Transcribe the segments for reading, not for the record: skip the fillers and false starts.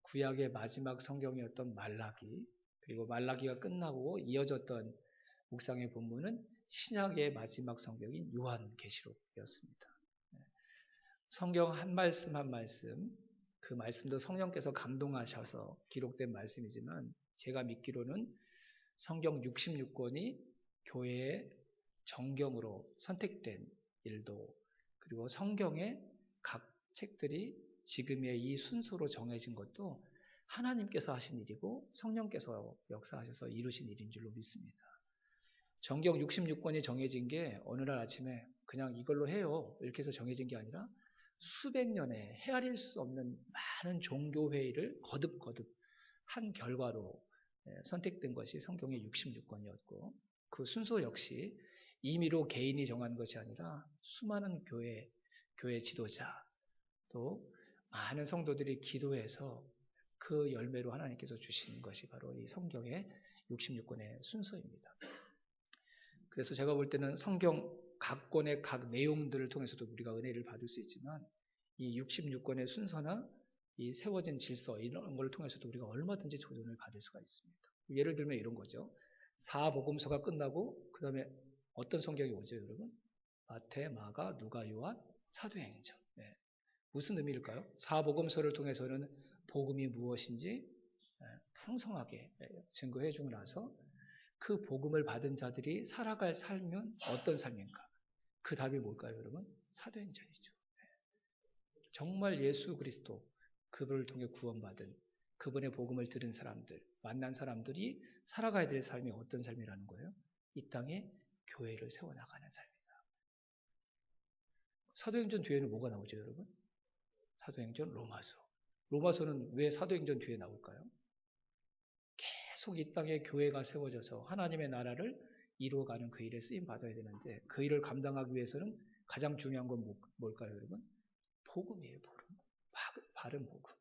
구약의 마지막 성경이었던 말라기, 그리고 말라기가 끝나고 이어졌던 묵상의 본문은 신약의 마지막 성경인 요한계시록이었습니다. 성경 한 말씀 한 말씀, 그 말씀도 성령께서 감동하셔서 기록된 말씀이지만 제가 믿기로는 성경 66권이 교회의 정경으로 선택된 일도, 그리고 성경의 각 책들이 지금의 이 순서로 정해진 것도 하나님께서 하신 일이고 성령께서 역사하셔서 이루신 일인 줄로 믿습니다. 정경 66권이 정해진 게 어느 날 아침에 그냥 이걸로 해요 이렇게 해서 정해진 게 아니라 수백 년의 헤아릴 수 없는 많은 종교회의를 거듭거듭 한 결과로 선택된 것이 성경의 66권이었고, 그 순서 역시 임의로 개인이 정한 것이 아니라 수많은 교회 지도자, 또 많은 성도들이 기도해서 그 열매로 하나님께서 주신 것이 바로 이 성경의 66권의 순서입니다. 그래서 제가 볼 때는 성경 각 권의 각 내용들을 통해서도 우리가 은혜를 받을 수 있지만 이 66권의 순서나 이 세워진 질서 이런 걸 통해서도 우리가 얼마든지 조언을 받을 수가 있습니다. 예를 들면 이런 거죠. 사복음서가 끝나고 그 다음에 어떤 성경이 오죠, 여러분? 마태, 마가, 누가, 요한, 사도행전. 네. 무슨 의미일까요? 사복음서를 통해서는 복음이 무엇인지 풍성하게 증거해 주고 나서 그 복음을 받은 자들이 살아갈 삶은 어떤 삶인가? 그 답이 뭘까요, 여러분? 사도행전이죠. 정말 예수 그리스도, 그분을 통해 구원받은 그분의 복음을 들은 사람들, 만난 사람들이 살아가야 될 삶이 어떤 삶이라는 거예요? 이 땅에 교회를 세워나가는 삶이다. 사도행전 뒤에는 뭐가 나오죠, 여러분? 사도행전 로마서. 로마서는 왜 사도행전 뒤에 나올까요? 계속 이 땅에 교회가 세워져서 하나님의 나라를 이루어가는 그 일에 쓰임 받아야 되는데 그 일을 감당하기 위해서는 가장 중요한 건 뭘까요, 여러분? 복음이에요, 복음. 바른 복음.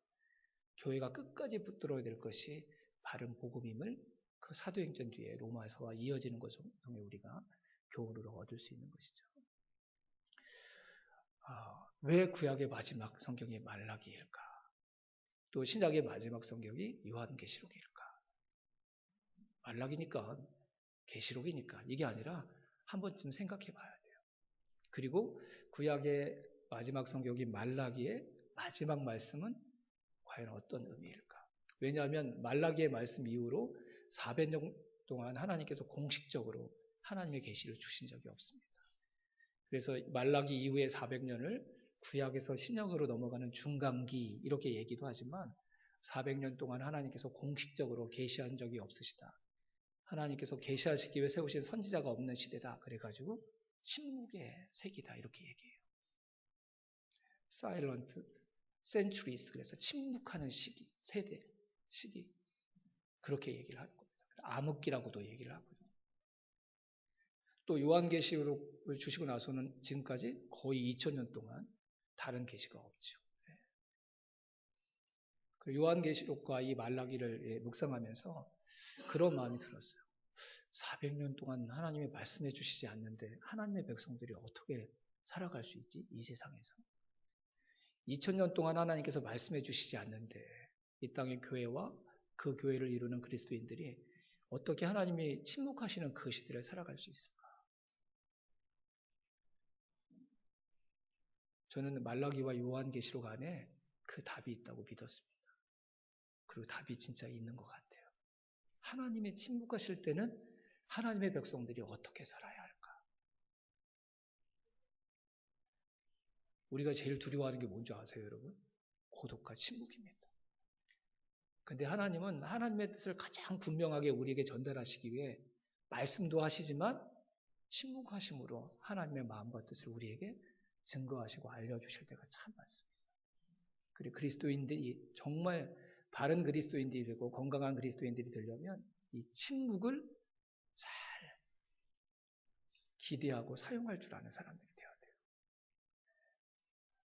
교회가 끝까지 붙들어야 될 것이 바른 복음임을 그 사도행전 뒤에 로마서와 이어지는 것을 통해 우리가 교훈으로 얻을 수 있는 것이죠. 왜 구약의 마지막 성경이 말라기일까? 또 신약의 마지막 성경이 요한계시록일까? 말라기니까, 계시록이니까 이게 아니라 한 번쯤 생각해 봐야 돼요. 그리고 구약의 마지막 성경인 말라기의 마지막 말씀은 과연 어떤 의미일까? 왜냐하면 말라기의 말씀 이후로 400년 동안 하나님께서 공식적으로 하나님의 계시를 주신 적이 없습니다. 그래서 말라기 이후의 400년을 구약에서 신약으로 넘어가는 중간기 이렇게 얘기도 하지만 400년 동안 하나님께서 공식적으로 계시한 적이 없으시다. 하나님께서 계시하시기 위해 세우신 선지자가 없는 시대다. 그래가지고 침묵의 세기다 이렇게 얘기해요. Silent centuries, 그래서 침묵하는 시기, 세대, 시기 그렇게 얘기를 하는 겁니다. 암흑기라고도 얘기를 하고요. 또 요한계시록을 주시고 나서는 지금까지 거의 2000년 동안 다른 계시가 없죠. 요한계시록과 이 말라기를 묵상하면서 그런 마음이 들었어요. 400년 동안 하나님이 말씀해 주시지 않는데 하나님의 백성들이 어떻게 살아갈 수 있지? 이 세상에서. 2000년 동안 하나님께서 말씀해 주시지 않는데 이 땅의 교회와 그 교회를 이루는 그리스도인들이 어떻게 하나님이 침묵하시는 그 시대를 살아갈 수 있을까? 저는 말라기와 요한계시록 안에 그 답이 있다고 믿었습니다. 그리고 답이 진짜 있는 것 같아요. 하나님이 침묵하실 때는 하나님의 백성들이 어떻게 살아야 할까? 우리가 제일 두려워하는 게 뭔지 아세요, 여러분? 고독과 침묵입니다. 근데 하나님은 하나님의 뜻을 가장 분명하게 우리에게 전달하시기 위해 말씀도 하시지만 침묵하심으로 하나님의 마음과 뜻을 우리에게 증거하시고 알려주실 때가 참 많습니다. 그리고 그리스도인들이 정말 바른 그리스도인들이 되고 건강한 그리스도인들이 되려면 이 침묵을 잘 기대하고 사용할 줄 아는 사람들이 되어야 돼요.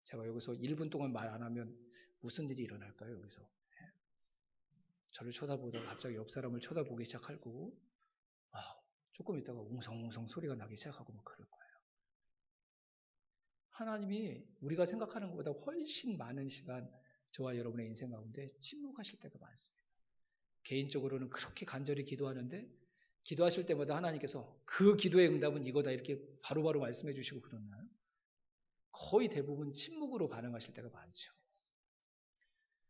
제가 여기서 1분 동안 말 안 하면 무슨 일이 일어날까요? 여기서 저를 쳐다보다가 갑자기 옆 사람을 쳐다보기 시작할 거고 조금 있다가 웅성웅성 소리가 나기 시작하고 뭐 그럴 거예요. 하나님이 우리가 생각하는 것보다 훨씬 많은 시간 저와 여러분의 인생 가운데 침묵하실 때가 많습니다. 개인적으로는 그렇게 간절히 기도하는데 기도하실 때마다 하나님께서 그 기도의 응답은 이거다 이렇게 바로바로 말씀해 주시고 그러나요? 거의 대부분 침묵으로 반응하실 때가 많죠.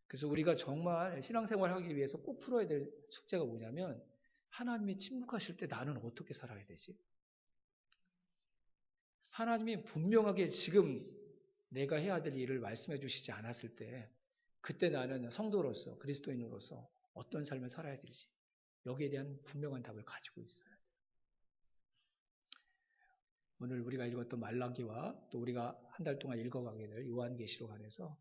그래서 우리가 정말 신앙생활을 하기 위해서 꼭 풀어야 될 숙제가 뭐냐면 하나님이 침묵하실 때 나는 어떻게 살아야 되지? 하나님이 분명하게 지금 내가 해야 될 일을 말씀해 주시지 않았을 때 그때 나는 성도로서 그리스도인으로서 어떤 삶을 살아야 될지 여기에 대한 분명한 답을 가지고 있어요. 오늘 우리가 읽었던 말라기와 또 우리가 한 달 동안 읽어가게 될 요한계시록 안에서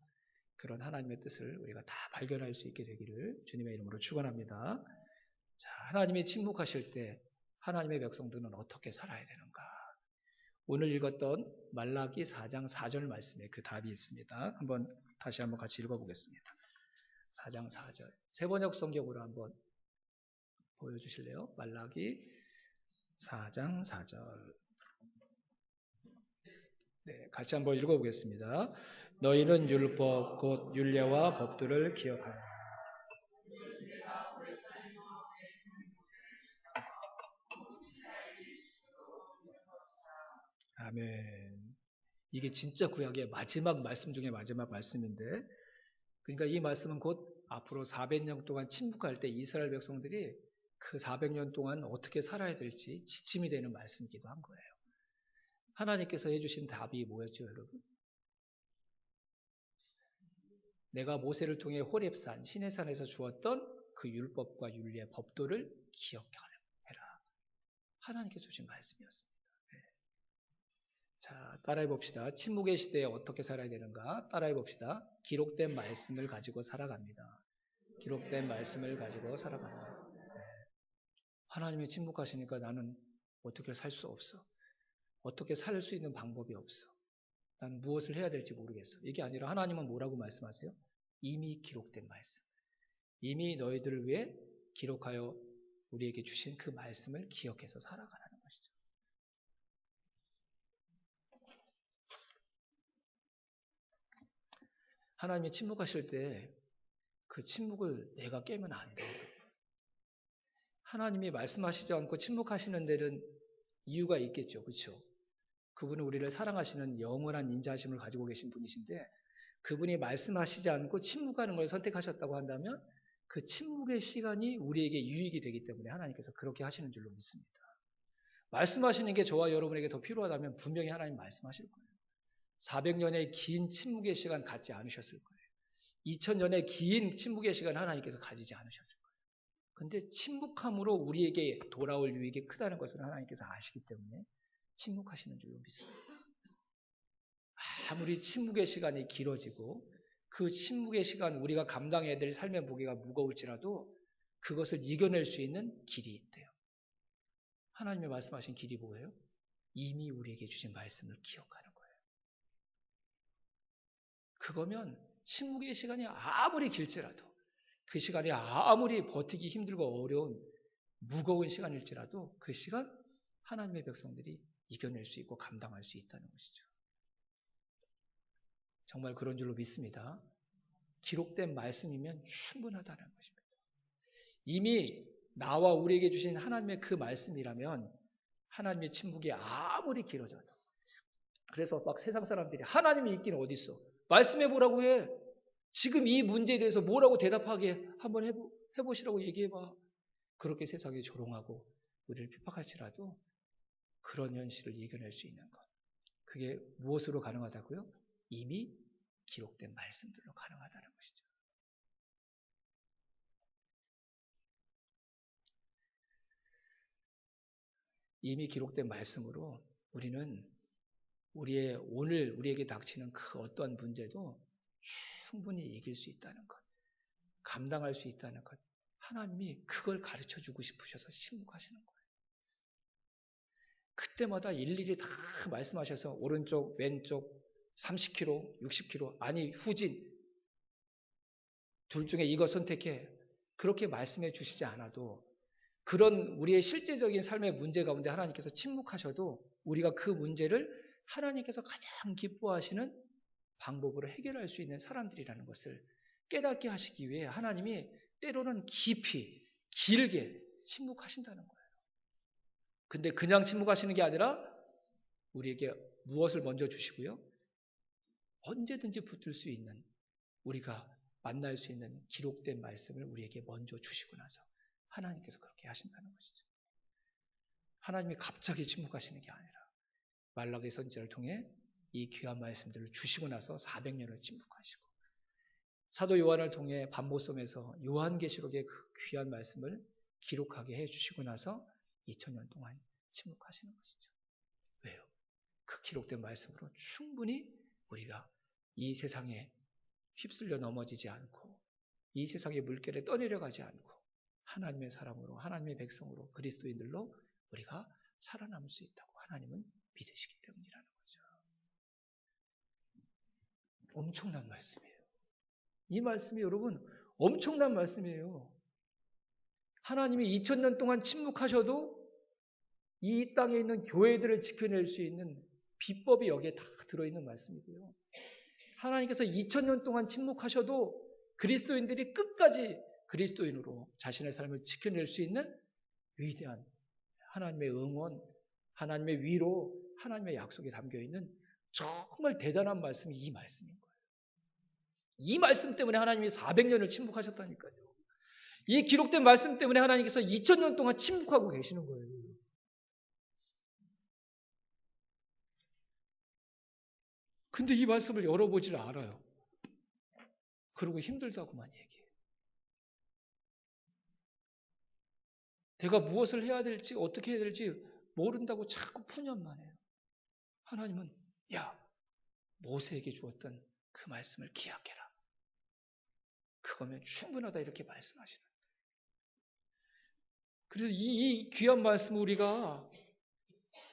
그런 하나님의 뜻을 우리가 다 발견할 수 있게 되기를 주님의 이름으로 축원합니다. 자, 하나님이 침묵하실 때 하나님의 백성들은 어떻게 살아야 되는가? 오늘 읽었던 말라기 4장 4절 말씀에 그 답이 있습니다. 다시 한번 같이 읽어보겠습니다. 4장 4절. 세번역 성경으로 한번 보여주실래요? 말라기 4장 4절. 네, 같이 한번 읽어보겠습니다. 너희는 율법 곧 율례와 법들을 기억하라. 아멘. 이게 진짜 구약의 마지막 말씀 중에 마지막 말씀인데, 그러니까 이 말씀은 곧 앞으로 400년 동안 침묵할 때 이스라엘 백성들이 그 400년 동안 어떻게 살아야 될지 지침이 되는 말씀이기도 한 거예요. 하나님께서 해주신 답이 뭐였죠, 여러분? 내가 모세를 통해 호렙산, 시내산에서 주었던 그 율법과 율례, 법도를 기억해라. 하나님께서 주신 말씀이었습니다. 자, 따라해 봅시다. 침묵의 시대에 어떻게 살아야 되는가? 따라해 봅시다. 기록된 말씀을 가지고 살아갑니다. 기록된 말씀을 가지고 살아갑니다. 하나님이 침묵하시니까 나는 어떻게 살 수 없어. 어떻게 살 수 있는 방법이 없어. 난 무엇을 해야 될지 모르겠어. 이게 아니라 하나님은 뭐라고 말씀하세요? 이미 기록된 말씀. 이미 너희들을 위해 기록하여 우리에게 주신 그 말씀을 기억해서 살아가라는 것이죠. 하나님이 침묵하실 때 그 침묵을 내가 깨면 안 돼요. 하나님이 말씀하시지 않고 침묵하시는 데는 이유가 있겠죠. 그렇죠? 그분은 우리를 사랑하시는 영원한 인자하심을 가지고 계신 분이신데 그분이 말씀하시지 않고 침묵하는 걸 선택하셨다고 한다면 그 침묵의 시간이 우리에게 유익이 되기 때문에 하나님께서 그렇게 하시는 줄로 믿습니다. 말씀하시는 게 저와 여러분에게 더 필요하다면 분명히 하나님 말씀하실 거예요. 400년의 긴 침묵의 시간 갖지 않으셨을 거예요. 2000년의 긴 침묵의 시간 하나님께서 가지지 않으셨을 거예요. 근데 침묵함으로 우리에게 돌아올 유익이 크다는 것을 하나님께서 아시기 때문에 침묵하시는 줄로 믿습니다. 아무리 침묵의 시간이 길어지고 그 침묵의 시간 우리가 감당해야 될 삶의 무게가 무거울지라도 그것을 이겨낼 수 있는 길이 있대요. 하나님이 말씀하신 길이 뭐예요? 이미 우리에게 주신 말씀을 기억하는 거예요. 그거면 침묵의 시간이 아무리 길지라도 그 시간이 아무리 버티기 힘들고 어려운 무거운 시간일지라도 그 시간 하나님의 백성들이 이겨낼 수 있고 감당할 수 있다는 것이죠. 정말 그런 줄로 믿습니다. 기록된 말씀이면 충분하다는 것입니다. 이미 나와 우리에게 주신 하나님의 그 말씀이라면 하나님의 침묵이 아무리 길어져도 그래서 막 세상 사람들이 하나님이 있기는 어디 있어? 말씀해 보라고 해. 지금 이 문제에 대해서 뭐라고 대답하게 한번 해보시라고 얘기해봐. 그렇게 세상에 조롱하고 우리를 핍박할지라도 그런 현실을 이겨낼 수 있는 것. 그게 무엇으로 가능하다고요? 이미 기록된 말씀들로 가능하다는 것이죠. 이미 기록된 말씀으로 우리는 오늘 우리에게 닥치는 그 어떠한 문제도 충분히 이길 수 있다는 것. 감당할 수 있다는 것. 하나님이 그걸 가르쳐 주고 싶으셔서 침묵하시는 거예요. 그때마다 일일이 다 말씀하셔서 오른쪽, 왼쪽, 30km, 60km, 아니 후진 둘 중에 이거 선택해. 그렇게 말씀해 주시지 않아도 그런 우리의 실제적인 삶의 문제 가운데 하나님께서 침묵하셔도 우리가 그 문제를 하나님께서 가장 기뻐하시는 방법으로 해결할 수 있는 사람들이라는 것을 깨닫게 하시기 위해 하나님이 때로는 깊이, 길게 침묵하신다는 거예요. 근데 그냥 침묵하시는 게 아니라 우리에게 무엇을 먼저 주시고요? 언제든지 붙들 수 있는, 우리가 만날 수 있는 기록된 말씀을 우리에게 먼저 주시고 나서 하나님께서 그렇게 하신다는 것이죠. 하나님이 갑자기 침묵하시는 게 아니라 말라기 선지자를 통해 이 귀한 말씀들을 주시고 나서 400년을 침묵하시고, 사도 요한을 통해 반모섬에서 요한계시록의 그 귀한 말씀을 기록하게 해주시고 나서 2000년 동안 침묵하시는 것이죠. 왜요? 그 기록된 말씀으로 충분히 우리가 이 세상에 휩쓸려 넘어지지 않고 이 세상의 물결에 떠내려가지 않고 하나님의 사람으로, 하나님의 백성으로, 그리스도인들로 우리가 살아남을 수 있다고 하나님은 믿으시기 때문이라는 거죠. 엄청난 말씀이에요. 이 말씀이 여러분 엄청난 말씀이에요. 하나님이 2000년 동안 침묵하셔도 이 땅에 있는 교회들을 지켜낼 수 있는 비법이 여기에 다 들어있는 말씀이고요. 하나님께서 2000년 동안 침묵하셔도 그리스도인들이 끝까지 그리스도인으로 자신의 삶을 지켜낼 수 있는 위대한 하나님의 응원, 하나님의 위로, 하나님의 약속이 담겨있는 정말 대단한 말씀이 이 말씀인 거예요. 이 말씀 때문에 하나님이 400년을 침묵하셨다니까요. 이 기록된 말씀 때문에 하나님께서 2000년 동안 침묵하고 계시는 거예요. 근데 이 말씀을 열어보질 않아요. 그러고 힘들다고만 얘기해요. 내가 무엇을 해야 될지, 어떻게 해야 될지 모른다고 자꾸 푸념만 해요. 하나님은 야, 모세에게 주었던 그 말씀을 기억해라. 그거면 충분하다 이렇게 말씀하시는 거예요. 그래서 이 귀한 말씀을 우리가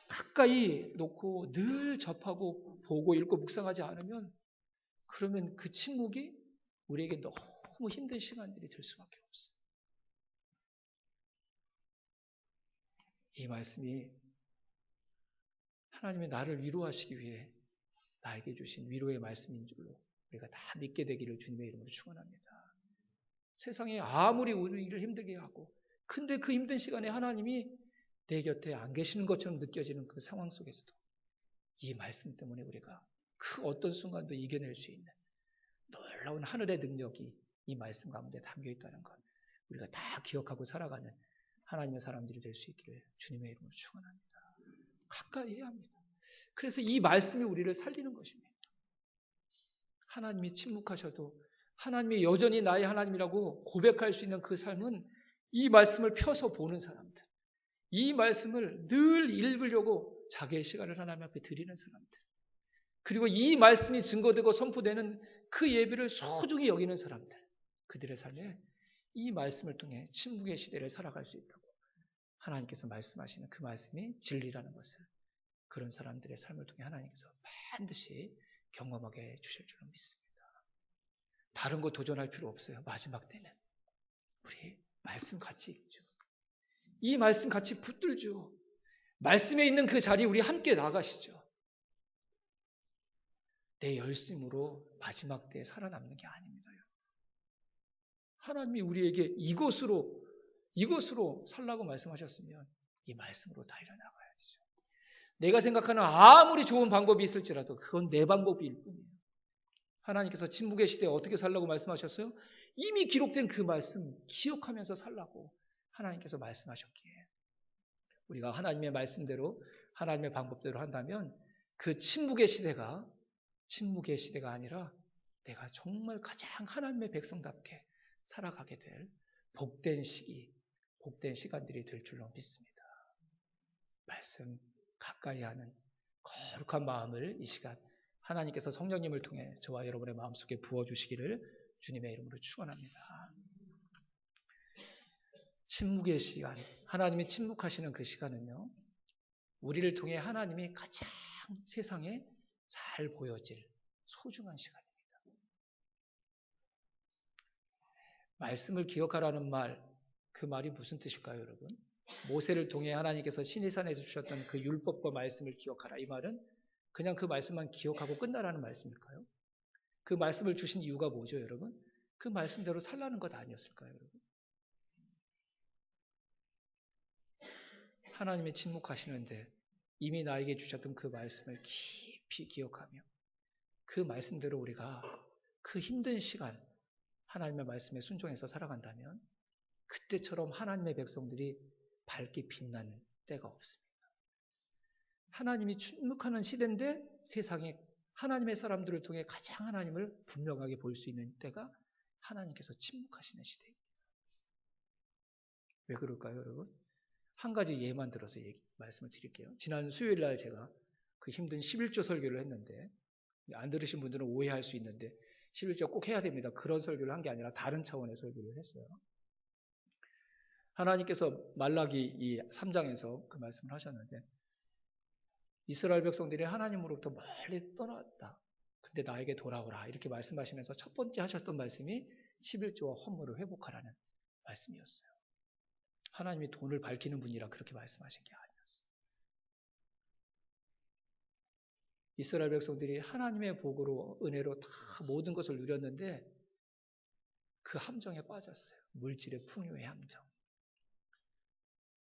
가까이 놓고 늘 접하고 보고 읽고 묵상하지 않으면 그러면 그 침묵이 우리에게 너무 힘든 시간들이 될 수밖에 없어요. 이 말씀이 하나님이 나를 위로하시기 위해 나에게 주신 위로의 말씀인 줄로 우리가 다 믿게 되기를 주님의 이름으로 축원합니다. 세상에 아무리 우리를 힘들게 하고 근데 그 힘든 시간에 하나님이 내 곁에 안 계시는 것처럼 느껴지는 그 상황 속에서도 이 말씀 때문에 우리가 그 어떤 순간도 이겨낼 수 있는 놀라운 하늘의 능력이 이 말씀 가운데 담겨 있다는 것, 우리가 다 기억하고 살아가는 하나님의 사람들이 될 수 있기를 주님의 이름으로 축원합니다. 가까이 해야 합니다. 그래서 이 말씀이 우리를 살리는 것입니다. 하나님이 침묵하셔도 하나님이 여전히 나의 하나님이라고 고백할 수 있는 그 삶은 이 말씀을 펴서 보는 사람들, 이 말씀을 늘 읽으려고 자기의 시간을 하나님 앞에 드리는 사람들, 그리고 이 말씀이 증거되고 선포되는 그 예배를 소중히 여기는 사람들, 그들의 삶에 이 말씀을 통해 침묵의 시대를 살아갈 수 있다고 하나님께서 말씀하시는 그 말씀이 진리라는 것을 그런 사람들의 삶을 통해 하나님께서 반드시 경험하게 해 주실 줄로 믿습니다. 다른 거 도전할 필요 없어요. 마지막 때는 우리 말씀 같이 읽죠. 이 말씀 같이 붙들죠. 말씀에 있는 그 자리에 우리 함께 나가시죠. 내 열심으로 마지막 때에 살아남는 게 아닙니다. 하나님이 우리에게 이것으로 살라고 말씀하셨으면 이 말씀으로 달려나가야죠. 내가 생각하는 아무리 좋은 방법이 있을지라도 그건 내 방법일 뿐이에요. 하나님께서 침묵의 시대에 어떻게 살라고 말씀하셨어요? 이미 기록된 그 말씀 기억하면서 살라고 하나님께서 말씀하셨기에 우리가 하나님의 말씀대로 하나님의 방법대로 한다면 그 침묵의 시대가 아니라 내가 정말 가장 하나님의 백성답게 살아가게 될 복된 시간들이 될 줄로 믿습니다. 말씀 가까이 하는 거룩한 마음을 이 시간 하나님께서 성령님을 통해 저와 여러분의 마음속에 부어주시기를 주님의 이름으로 축원합니다. 침묵의 시간, 하나님이 침묵하시는 그 시간은요, 우리를 통해 하나님이 가장 세상에 잘 보여질 소중한 시간입니다. 말씀을 기억하라는 말, 그 말이 무슨 뜻일까요, 여러분? 모세를 통해 하나님께서 시내산에서 주셨던 그 율법과 말씀을 기억하라. 이 말은 그냥 그 말씀만 기억하고 끝나라는 말씀일까요? 그 말씀을 주신 이유가 뭐죠, 여러분? 그 말씀대로 살라는 것 아니었을까요, 여러분? 하나님이 침묵하시는데 이미 나에게 주셨던 그 말씀을 깊이 기억하며 그 말씀대로 우리가 그 힘든 시간 하나님의 말씀에 순종해서 살아간다면 그때처럼 하나님의 백성들이 밝게 빛나는 때가 없습니다. 하나님이 침묵하는 시대인데 세상에 하나님의 사람들을 통해 가장 하나님을 분명하게 볼 수 있는 때가 하나님께서 침묵하시는 시대입니다. 왜 그럴까요, 여러분? 한 가지 예만 들어서 말씀을 드릴게요. 지난 수요일 날 제가 그 힘든 11조 설교를 했는데 안 들으신 분들은 오해할 수 있는데 11조 꼭 해야 됩니다. 그런 설교를 한 게 아니라 다른 차원의 설교를 했어요. 하나님께서 말라기 이 3장에서 그 말씀을 하셨는데 이스라엘 백성들이 하나님으로부터 멀리 떠났다. 근데 나에게 돌아오라. 이렇게 말씀하시면서 첫 번째 하셨던 말씀이 11조와 헌물을 회복하라는 말씀이었어요. 하나님이 돈을 밝히는 분이라 그렇게 말씀하신 게 아니었어요. 이스라엘 백성들이 하나님의 복으로 은혜로 다 모든 것을 누렸는데 그 함정에 빠졌어요. 물질의 풍요의 함정.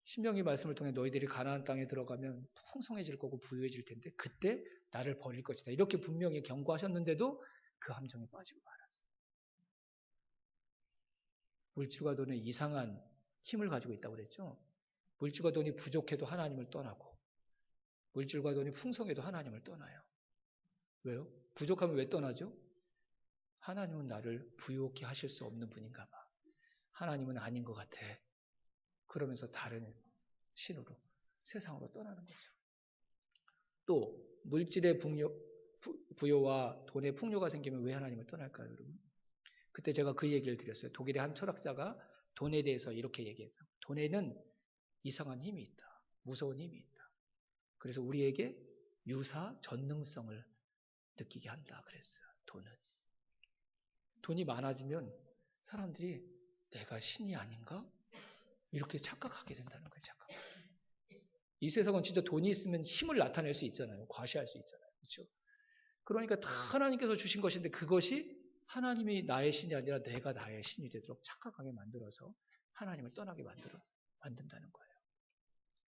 신명기 말씀을 통해 너희들이 가나안 땅에 들어가면 풍성해질 거고 부유해질 텐데 그때 나를 버릴 것이다. 이렇게 분명히 경고하셨는데도 그 함정에 빠지고 말았어요. 물질과 돈은 이상한 힘을 가지고 있다고 그랬죠. 물질과 돈이 부족해도 하나님을 떠나고 물질과 돈이 풍성해도 하나님을 떠나요. 왜요? 부족하면 왜 떠나죠? 하나님은 나를 부유하게 하실 수 없는 분인가 봐. 하나님은 아닌 것 같아. 그러면서 다른 신으로 세상으로 떠나는 거죠. 또 물질의 부여와 돈의 풍요가 생기면 왜 하나님을 떠날까요, 여러분? 그때 제가 그 얘기를 드렸어요. 독일의 한 철학자가 돈에 대해서 이렇게 얘기했다. 돈에는 이상한 힘이 있다. 무서운 힘이 있다. 그래서 우리에게 유사 전능성을 느끼게 한다 그랬어요. 돈이 많아지면 사람들이 내가 신이 아닌가? 이렇게 착각하게 된다는 거예요. 이 세상은 진짜 돈이 있으면 힘을 나타낼 수 있잖아요. 과시할 수 있잖아요. 그렇죠? 그러니까 다 하나님께서 주신 것인데 그것이 하나님이 나의 신이 아니라 내가 나의 신이 되도록 착각하게 만들어서 하나님을 떠나게 만든다는 거예요.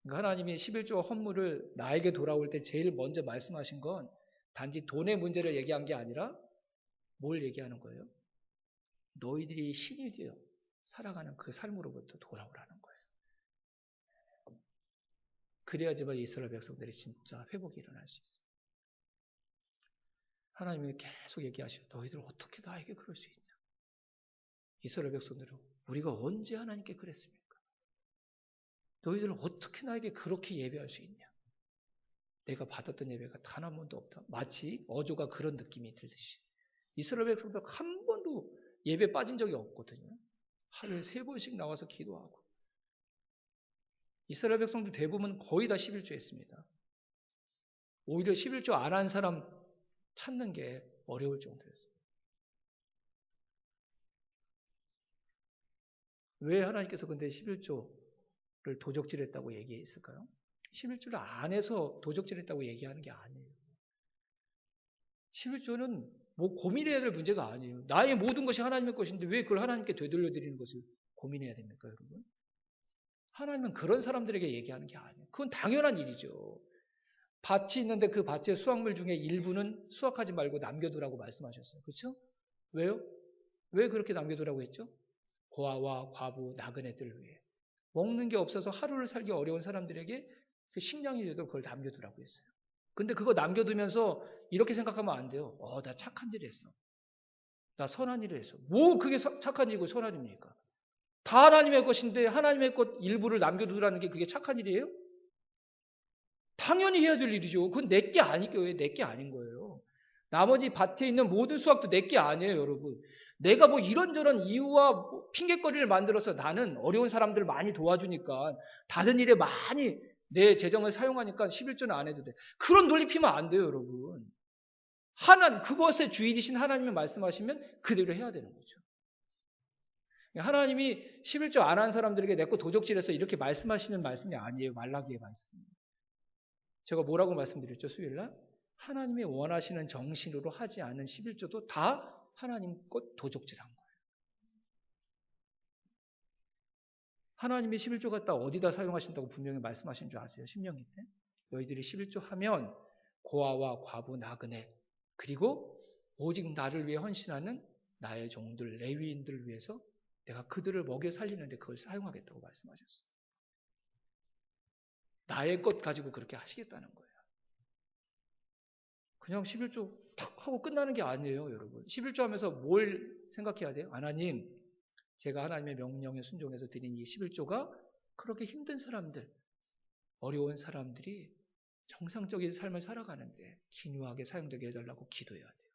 그러니까 하나님이 11조와 헌물을 나에게 돌아올 때 제일 먼저 말씀하신 건 단지 돈의 문제를 얘기한 게 아니라 뭘 얘기하는 거예요? 너희들이 신이 되어 살아가는 그 삶으로부터 돌아오라는 거예요. 그래야지만 이스라엘 백성들이 진짜 회복이 일어날 수 있습니다. 하나님이 계속 얘기하시죠. 너희들 어떻게 나에게 그럴 수 있냐? 이스라엘 백성들은 우리가 언제 하나님께 그랬습니까? 너희들은 어떻게 나에게 그렇게 예배할 수 있냐? 내가 받았던 예배가 단 한 번도 없다. 마치 어조가 그런 느낌이 들듯이. 이스라엘 백성들 한 번도 예배 빠진 적이 없거든요. 하루에 3번씩 나와서 기도하고. 이스라엘 백성들 대부분 거의 다 11조 했습니다. 오히려 11조 안 한 사람 찾는 게 어려울 정도였어요. 왜 하나님께서 근데 11조를 도적질했다고 얘기했을까요? 11조를 안 해서 도적질했다고 얘기하는 게 아니에요. 11조는 뭐 고민해야 될 문제가 아니에요. 나의 모든 것이 하나님의 것인데 왜 그걸 하나님께 되돌려드리는 것을 고민해야 됩니까, 여러분? 하나님은 그런 사람들에게 얘기하는 게 아니에요. 그건 당연한 일이죠. 밭이 있는데 그 밭의 수확물 중에 일부는 수확하지 말고 남겨두라고 말씀하셨어요. 그렇죠? 왜요? 왜 그렇게 남겨두라고 했죠? 고아와 과부, 나그네들을 위해. 먹는 게 없어서 하루를 살기 어려운 사람들에게 그 식량이 되도록 그걸 남겨두라고 했어요. 근데 그거 남겨두면서 이렇게 생각하면 안 돼요. 나 착한 일을 했어. 나 선한 일을 했어. 뭐 그게 착한 일이고 선한 일입니까? 다 하나님의 것인데 하나님의 것 일부를 남겨두라는 게 그게 착한 일이에요? 당연히 해야 될 일이죠. 그건 내게 아니고요. 내게 아닌 거예요. 나머지 밭에 있는 모든 수확도 내게 아니에요, 여러분. 내가 뭐 이런저런 이유와 뭐 핑계거리를 만들어서 나는 어려운 사람들 많이 도와주니까 다른 일에 많이 내 재정을 사용하니까 11조는 안 해도 돼. 그런 논리 피면 안 돼요, 여러분. 그것의 주인이신 하나님이 말씀하시면 그대로 해야 되는 거죠. 하나님이 11조 안 한 사람들에게 내 거 도적질해서 이렇게 말씀하시는 말씀이 아니에요. 말라기의 말씀. 제가 뭐라고 말씀드렸죠, 수요일날? 하나님이 원하시는 정신으로 하지 않은 11조도 다 하나님 것 도적질한 거예요. 하나님이 11조 갖다 어디다 사용하신다고 분명히 말씀하신 줄 아세요? 신명기 때. 너희들이 11조 하면 고아와 과부 나그네 그리고 오직 나를 위해 헌신하는 나의 종들 레위인들을 위해서 내가 그들을 먹여 살리는데 그걸 사용하겠다고 말씀하셨어요. 나의 것 가지고 그렇게 하시겠다는 거예요. 그냥 11조 탁 하고 끝나는 게 아니에요, 여러분. 11조 하면서 뭘 생각해야 돼요? 하나님, 제가 하나님의 명령에 순종해서 드린 이 11조가 그렇게 힘든 사람들, 어려운 사람들이 정상적인 삶을 살아가는데 기묘하게 사용되게 해달라고 기도해야 돼요.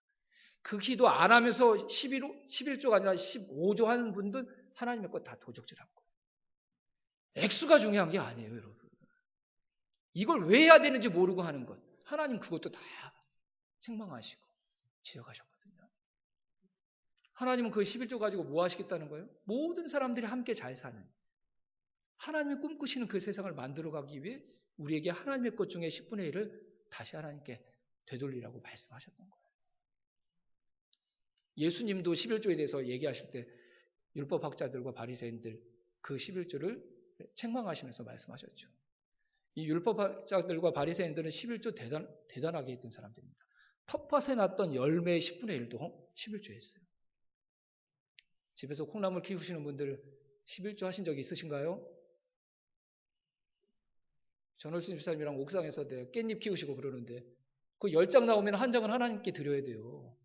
그 기도 안 하면서 11조가 아니라 15조 하는 분들 하나님의 것 다 도적질한 거예요. 액수가 중요한 게 아니에요, 여러분. 이걸 왜 해야 되는지 모르고 하는 것. 하나님 그것도 다 책망하시고 지적하셨거든요. 하나님은 그 11조 가지고 뭐 하시겠다는 거예요? 모든 사람들이 함께 잘 사는 하나님이 꿈꾸시는 그 세상을 만들어가기 위해 우리에게 하나님의 것 중에 10분의 1을 다시 하나님께 되돌리라고 말씀하셨던 거예요. 예수님도 11조에 대해서 얘기하실 때 율법학자들과 바리새인들 그 11조를 책망하시면서 말씀하셨죠. 이 율법학자들과 바리새인들은 11조 대단하게 했던 사람들입니다. 텃밭에 났던 열매의 10분의 1도 11조 했어요. 집에서 콩나물 키우시는 분들 11조 하신 적이 있으신가요? 전월순 집사님이랑 옥상에서 깻잎 키우시고 그러는데 그 10장 나오면 한 장은 하나님께 드려야 돼요.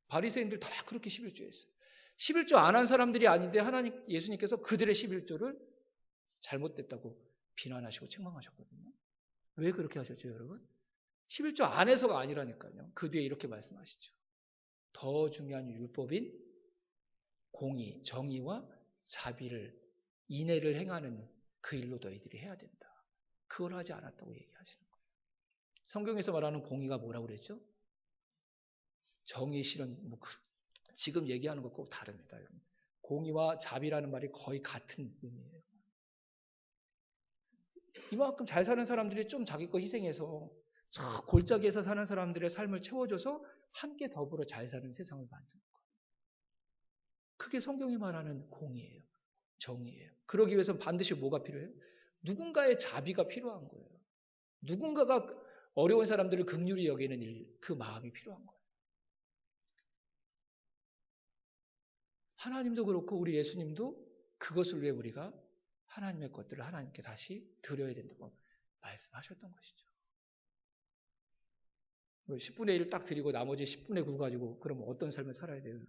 바리새인들 다 그렇게 11조 했어요. 11조 안 한 사람들이 아닌데 예수님께서 그들의 11조를 잘못됐다고 비난하시고 책망하셨거든요. 왜 그렇게 하셨죠, 여러분? 11조 안에서가 아니라니까요. 그 뒤에 이렇게 말씀하시죠. 더 중요한 율법인 공의, 정의와 자비를, 인애를 행하는 그 일로 너희들이 해야 된다. 그걸 하지 않았다고 얘기하시는 거예요. 성경에서 말하는 공의가 뭐라고 그랬죠? 정의, 실은 지금 얘기하는 것과 꼭 다릅니다. 여러분. 공의와 자비라는 말이 거의 같은 의미예요. 이만큼 잘 사는 사람들이 좀 자기 거 희생해서 저 골짜기에서 사는 사람들의 삶을 채워줘서 함께 더불어 잘 사는 세상을 만드는 거예요. 그게 성경이 말하는 공의예요. 정의예요. 그러기 위해서는 반드시 뭐가 필요해요? 누군가의 자비가 필요한 거예요. 누군가가 어려운 사람들을 긍휼히 여기는 일, 그 마음이 필요한 거예요. 하나님도 그렇고 우리 예수님도 그것을 위해 우리가 하나님의 것들을 하나님께 다시 드려야 된다고 말씀하셨던 것이죠. 10분의 1 딱 드리고 나머지 10분의 9 가지고 그러면 어떤 삶을 살아야 돼요?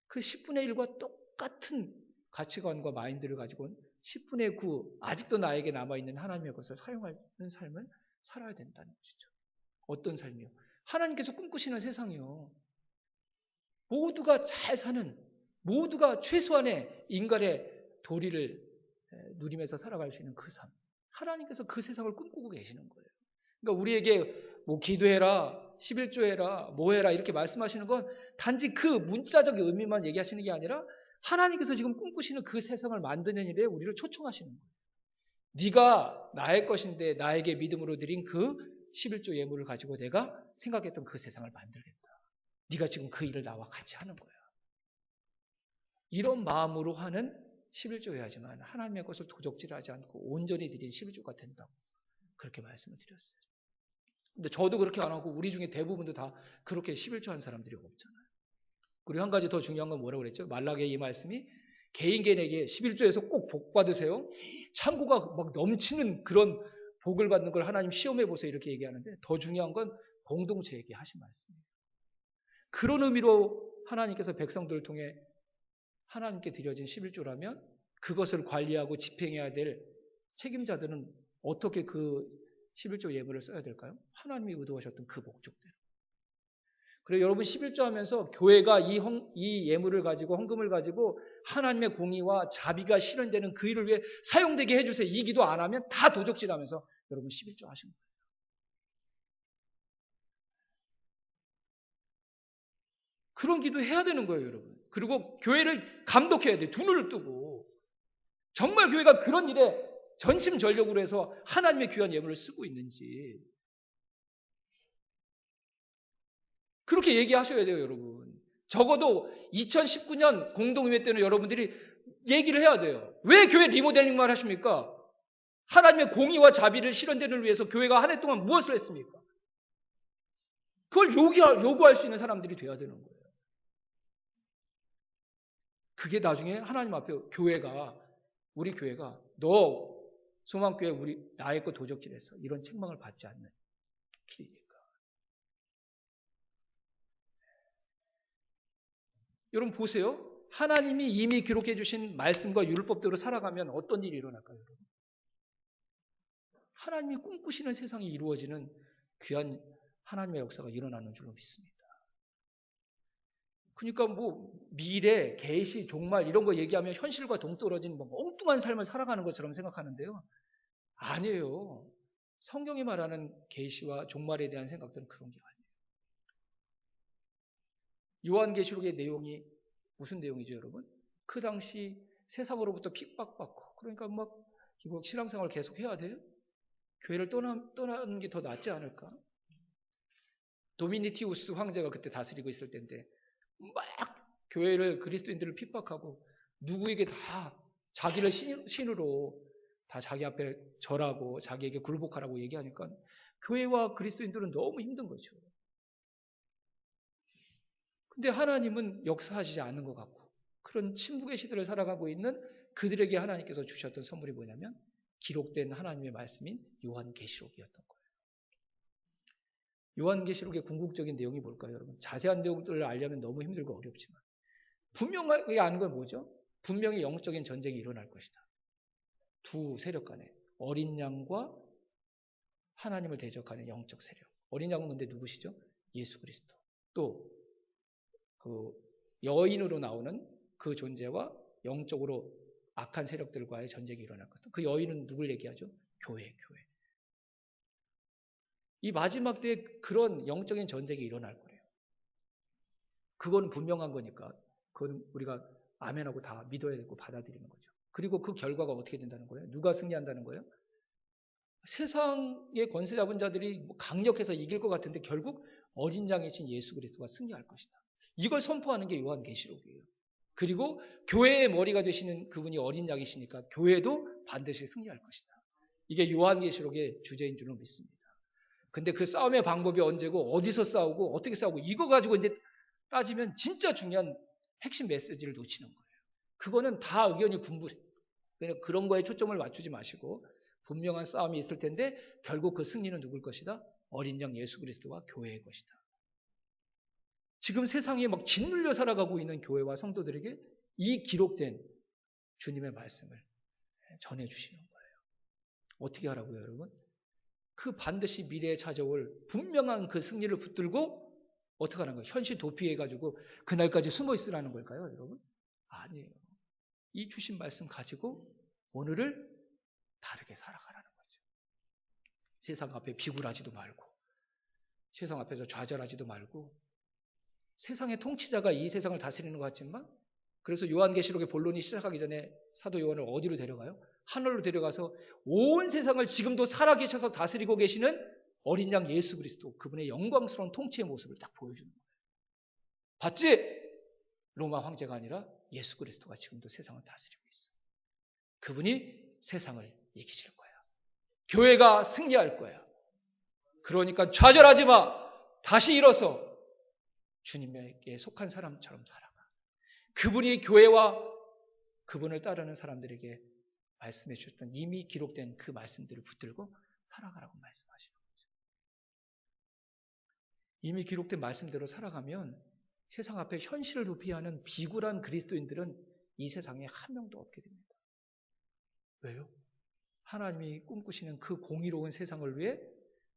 그 10분의 1과 똑같은 가치관과 마인드를 가지고 10분의 9 아직도 나에게 남아있는 하나님의 것을 사용하는 삶을 살아야 된다는 것이죠. 어떤 삶이요? 하나님께서 꿈꾸시는 세상이요. 모두가 잘 사는, 모두가 최소한의 인간의 도리를 누리면서 살아갈 수 있는 그 삶. 하나님께서 그 세상을 꿈꾸고 계시는 거예요. 그러니까 우리에게 뭐 기도해라, 11조 해라, 뭐 해라 이렇게 말씀하시는 건 단지 그 문자적 의미만 얘기하시는 게 아니라 하나님께서 지금 꿈꾸시는 그 세상을 만드는 일에 우리를 초청하시는 거예요. 네가 나의 것인데 나에게 믿음으로 드린 그 11조 예물을 가지고 내가 생각했던 그 세상을 만들겠다. 네가 지금 그 일을 나와 같이 하는 거야. 이런 마음으로 하는 11조여야지만 하나님의 것을 도적질하지 않고 온전히 드린 11조가 된다고 그렇게 말씀을 드렸어요. 근데 저도 그렇게 안 하고 우리 중에 대부분도 다 그렇게 11조 한 사람들이 없잖아요. 그리고 한 가지 더 중요한 건 뭐라고 그랬죠? 말라기의 이 말씀이 개인에게 11조에서 꼭 복 받으세요. 창고가 막 넘치는 그런 복을 받는 걸 하나님 시험해 보세요. 이렇게 얘기하는데 더 중요한 건 공동체에게 하신 말씀이에요. 그런 의미로 하나님께서 백성들을 통해 하나님께 드려진 11조라면 그것을 관리하고 집행해야 될 책임자들은 어떻게 그 11조 예물을 써야 될까요? 하나님이 의도하셨던 그 목적대로. 그리고 여러분 11조 하면서 교회가 이 예물을 가지고 헌금을 가지고 하나님의 공의와 자비가 실현되는 그 일을 위해 사용되게 해주세요. 이 기도 안 하면 다 도적질하면서 여러분 11조 하신 거예요. 그런 기도 해야 되는 거예요, 여러분. 그리고 교회를 감독해야 돼요. 두 눈을 뜨고. 정말 교회가 그런 일에 전심전력으로 해서 하나님의 귀한 예물을 쓰고 있는지 그렇게 얘기하셔야 돼요, 여러분. 적어도 2019년 공동의회 때는 여러분들이 얘기를 해야 돼요. 왜 교회 리모델링만 하십니까? 하나님의 공의와 자비를 실현되는 위해서 교회가 한 해 동안 무엇을 했습니까? 그걸 요구할 수 있는 사람들이 돼야 되는 거예요. 그게 나중에 하나님 앞에 우리 교회가 너 소망교회 나의 거 도적질했어. 이런 책망을 받지 않는 길이니까. 여러분 보세요. 하나님이 이미 기록해 주신 말씀과 율법대로 살아가면 어떤 일이 일어날까요? 여러분? 하나님이 꿈꾸시는 세상이 이루어지는 귀한 하나님의 역사가 일어나는 줄로 믿습니다. 그러니까 미래, 계시, 종말 이런 거 얘기하면 현실과 동떨어진 엉뚱한 삶을 살아가는 것처럼 생각하는데요. 아니에요. 성경이 말하는 계시와 종말에 대한 생각들은 그런 게 아니에요. 요한계시록의 내용이 무슨 내용이죠, 여러분? 그 당시 세상으로부터 핍박받고 그러니까 이거 신앙생활 계속 해야 돼요? 교회를 떠나는 게 더 낫지 않을까? 도미니티우스 황제가 그때 다스리고 있을 때인데 막 교회를 그리스도인들을 핍박하고 누구에게 다 자기를 신으로 다 자기 앞에 절하고 자기에게 굴복하라고 얘기하니까 교회와 그리스도인들은 너무 힘든 거죠. 근데 하나님은 역사하시지 않는 것 같고 그런 침묵의 시대를 살아가고 있는 그들에게 하나님께서 주셨던 선물이 뭐냐면 기록된 하나님의 말씀인 요한계시록이었던 거예요. 요한계시록의 궁극적인 내용이 뭘까요, 여러분? 자세한 내용들을 알려면 너무 힘들고 어렵지만 분명하게 아는 건 뭐죠? 분명히 영적인 전쟁이 일어날 것이다. 두 세력 간에 어린 양과 하나님을 대적하는 영적 세력. 어린 양은 근데 누구시죠? 예수 그리스도. 또 그 여인으로 나오는 그 존재와 영적으로 악한 세력들과의 전쟁이 일어날 것이다. 그 여인은 누굴 얘기하죠? 교회. 이 마지막 때에 그런 영적인 전쟁이 일어날 거예요. 그건 분명한 거니까 그건 우리가 아멘하고 다 믿어야 되고 받아들이는 거죠. 그리고 그 결과가 어떻게 된다는 거예요? 누가 승리한다는 거예요? 세상의 권세 잡은 자들이 강력해서 이길 것 같은데 결국 어린 양이신 예수 그리스도가 승리할 것이다. 이걸 선포하는 게 요한계시록이에요. 그리고 교회의 머리가 되시는 그분이 어린 양이시니까 교회도 반드시 승리할 것이다. 이게 요한계시록의 주제인 줄로 믿습니다. 근데 그 싸움의 방법이 언제고 어디서 싸우고 어떻게 싸우고 이거 가지고 이제 따지면 진짜 중요한 핵심 메시지를 놓치는 거예요. 그거는 다 의견이 분분해. 그런 거에 초점을 맞추지 마시고 분명한 싸움이 있을 텐데 결국 그 승리는 누굴 것이다? 어린 양 예수 그리스도와 교회의 것이다. 지금 세상에 짓눌려 살아가고 있는 교회와 성도들에게 이 기록된 주님의 말씀을 전해주시는 거예요. 어떻게 하라고요, 여러분? 그 반드시 미래에 찾아올 분명한 그 승리를 붙들고 어떻게 하는 거예요? 현실 도피해가지고 그날까지 숨어 있으라는 걸까요, 여러분? 아니에요. 이 주신 말씀 가지고 오늘을 다르게 살아가라는 거죠. 세상 앞에 비굴하지도 말고 세상 앞에서 좌절하지도 말고 세상의 통치자가 이 세상을 다스리는 것 같지만 그래서 요한계시록의 본론이 시작하기 전에 사도 요한을 어디로 데려가요? 하늘로 데려가서 온 세상을 지금도 살아계셔서 다스리고 계시는 어린 양 예수 그리스도 그분의 영광스러운 통치의 모습을 딱 보여주는 거예요. 봤지? 로마 황제가 아니라 예수 그리스도가 지금도 세상을 다스리고 있어. 그분이 세상을 이기실 거야. 교회가 승리할 거야. 그러니까 좌절하지 마. 다시 일어서 주님에게 속한 사람처럼 살아가. 그분이 교회와 그분을 따르는 사람들에게 말씀해 주셨던 이미 기록된 그 말씀들을 붙들고 살아가라고 말씀하시는 거죠. 이미 기록된 말씀대로 살아가면 세상 앞에 현실을 도피하는 비굴한 그리스도인들은 이 세상에 한 명도 없게 됩니다. 왜요? 하나님이 꿈꾸시는 그 공의로운 세상을 위해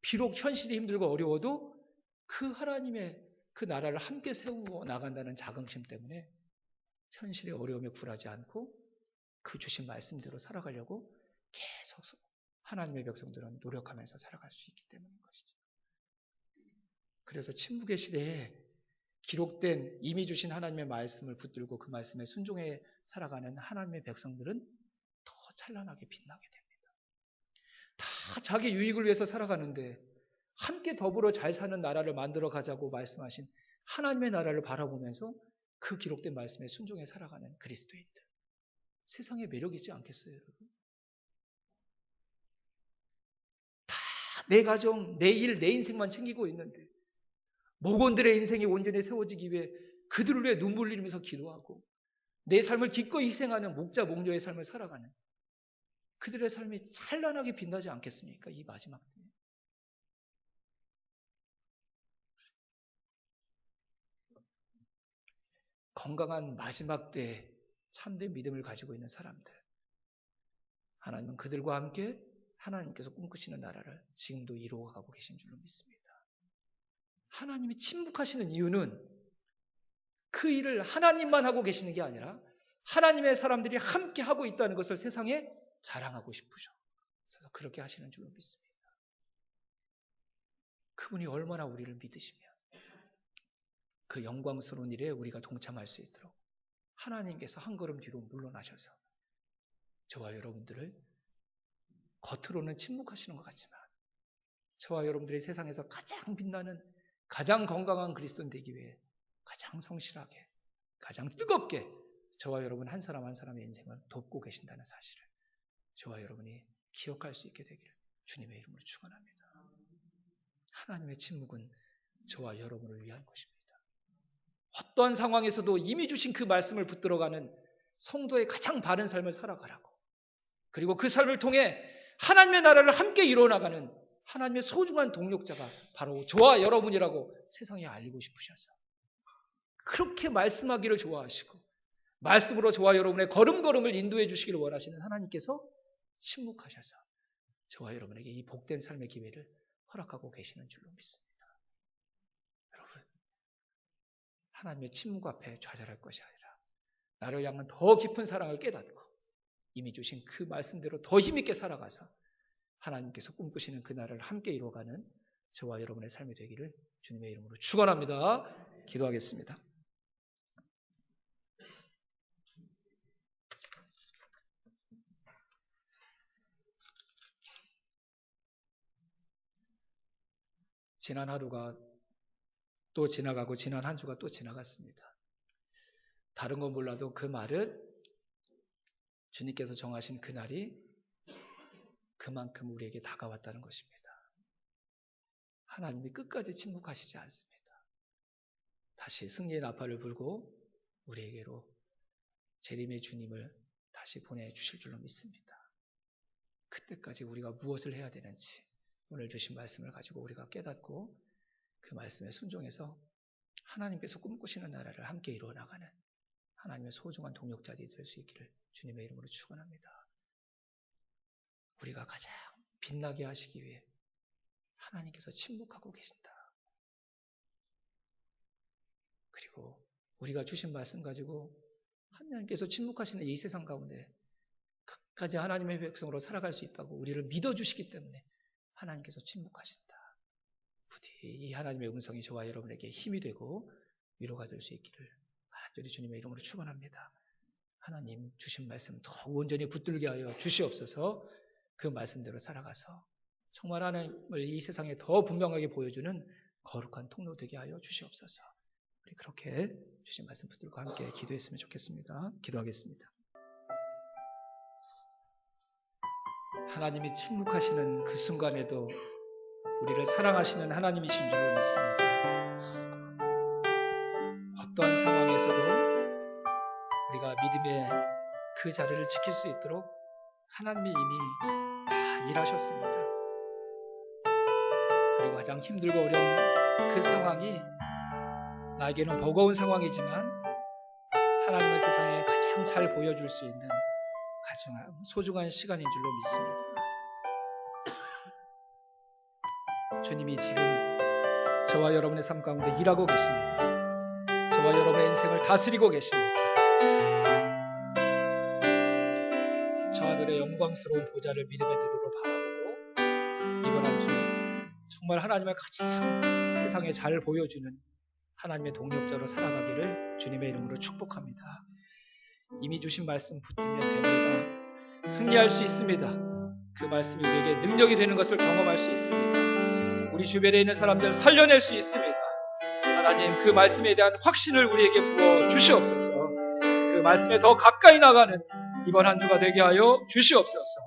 비록 현실이 힘들고 어려워도 그 하나님의 그 나라를 함께 세우고 나간다는 자긍심 때문에 현실의 어려움에 굴하지 않고 그 주신 말씀대로 살아가려고 계속 하나님의 백성들은 노력하면서 살아갈 수 있기 때문인 것이죠. 그래서 침묵의 시대에 기록된 이미 주신 하나님의 말씀을 붙들고 그 말씀에 순종해 살아가는 하나님의 백성들은 더 찬란하게 빛나게 됩니다. 다 자기 유익을 위해서 살아가는데 함께 더불어 잘 사는 나라를 만들어 가자고 말씀하신 하나님의 나라를 바라보면서 그 기록된 말씀에 순종해 살아가는 그리스도인들. 세상의 매력이지 않겠어요, 여러분? 다 내 가정, 내 일, 내 인생만 챙기고 있는데 목원들의 인생이 온전히 세워지기 위해 그들을 위해 눈물 흘리면서 기도하고 내 삶을 기꺼이 희생하는 목자, 목녀의 삶을 살아가는 그들의 삶이 찬란하게 빛나지 않겠습니까? 이 마지막 때. 건강한 마지막 때 참된 믿음을 가지고 있는 사람들. 하나님은 그들과 함께 하나님께서 꿈꾸시는 나라를 지금도 이루어가고 계신 줄로 믿습니다. 하나님이 침묵하시는 이유는 그 일을 하나님만 하고 계시는 게 아니라 하나님의 사람들이 함께 하고 있다는 것을 세상에 자랑하고 싶으셔. 그래서 그렇게 하시는 줄로 믿습니다. 그분이 얼마나 우리를 믿으시면 그 영광스러운 일에 우리가 동참할 수 있도록 하나님께서 한 걸음 뒤로 물러나셔서 저와 여러분들을 겉으로는 침묵하시는 것 같지만 저와 여러분들이 세상에서 가장 빛나는 가장 건강한 그리스도인 되기 위해 가장 성실하게 가장 뜨겁게 저와 여러분 한 사람 한 사람의 인생을 돕고 계신다는 사실을 저와 여러분이 기억할 수 있게 되기를 주님의 이름으로 축원합니다. 하나님의 침묵은 저와 여러분을 위한 것입니다. 어떠한 상황에서도 이미 주신 그 말씀을 붙들어가는 성도의 가장 바른 삶을 살아가라고, 그리고 그 삶을 통해 하나님의 나라를 함께 이루어나가는 하나님의 소중한 동력자가 바로 저와 여러분이라고 세상에 알리고 싶으셔서 그렇게 말씀하기를 좋아하시고 말씀으로 저와 여러분의 걸음걸음을 인도해 주시기를 원하시는 하나님께서 침묵하셔서 저와 여러분에게 이 복된 삶의 기회를 허락하고 계시는 줄로 믿습니다. 여러분, 하나님의 침묵 앞에 좌절할 것이 아니라 나를 향한 더 깊은 사랑을 깨닫고 이미 주신 그 말씀대로 더 힘있게 살아가서 하나님께서 꿈꾸시는 그 날을 함께 이루어가는 저와 여러분의 삶이 되기를 주님의 이름으로 축원합니다. 기도하겠습니다. 지난 하루가 또 지나가고 지난 한 주가 또 지나갔습니다. 다른 건 몰라도 그 말은 주님께서 정하신 그 날이 그만큼 우리에게 다가왔다는 것입니다. 하나님이 끝까지 침묵하시지 않습니다. 다시 승리의 나팔을 불고 우리에게로 재림의 주님을 다시 보내주실 줄로 믿습니다. 그때까지 우리가 무엇을 해야 되는지 오늘 주신 말씀을 가지고 우리가 깨닫고 그 말씀에 순종해서 하나님께서 꿈꾸시는 나라를 함께 이루어나가는 하나님의 소중한 동력자들이 될 수 있기를 주님의 이름으로 축원합니다. 우리가 가장 빛나게 하시기 위해 하나님께서 침묵하고 계신다. 그리고 우리가 주신 말씀 가지고 하나님께서 침묵하시는 이 세상 가운데 끝까지 하나님의 백성으로 살아갈 수 있다고 우리를 믿어주시기 때문에 하나님께서 침묵하신다. 부디 이 하나님의 음성이 저와 여러분에게 힘이 되고 위로가 될 수 있기를 간절히 주님의 이름으로 축원합니다. 하나님 주신 말씀 더 온전히 붙들게 하여 주시옵소서. 그 말씀대로 살아가서 정말 하나님을 이 세상에 더 분명하게 보여주는 거룩한 통로 되게 하여 주시옵소서. 우리 그렇게 주신 말씀 붙들고 함께 기도했으면 좋겠습니다. 기도하겠습니다. 하나님이 침묵하시는 그 순간에도 우리를 사랑하시는 하나님이신 줄로 믿습니다. 어떠한 상황에서도 우리가 믿음의 그 자리를 지킬 수 있도록 하나님이 이미 다 일하셨습니다. 그리고 가장 힘들고 어려운 그 상황이 나에게는 버거운 상황이지만 하나님의 세상에 가장 잘 보여줄 수 있는 가장 소중한 시간인 줄로 믿습니다. 주님이 지금 저와 여러분의 삶 가운데 일하고 계십니다. 저와 여러분의 인생을 다스리고 계십니다. 저 하늘의 영광스러운 보좌를 믿음의 눈으로 바라보고 이번 한 주 정말 하나님을 가장 세상에 잘 보여주는 하나님의 동력자로 살아가기를 주님의 이름으로 축복합니다. 이미 주신 말씀 붙들면 됩니다. 승리할 수 있습니다. 그 말씀이 우리에게 능력이 되는 것을 경험할 수 있습니다. 우리 주변에 있는 사람들 살려낼 수 있습니다. 하나님 그 말씀에 대한 확신을 우리에게 부어 주시옵소서. 그 말씀에 더 가까이 나가는 이번 한 주가 되게 하여 주시옵소서.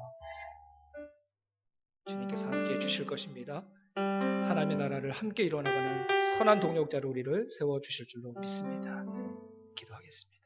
주님께서 함께 해주실 것입니다. 하나님의 나라를 함께 이뤄나가는 선한 동역자로 우리를 세워주실 줄로 믿습니다. 기도하겠습니다.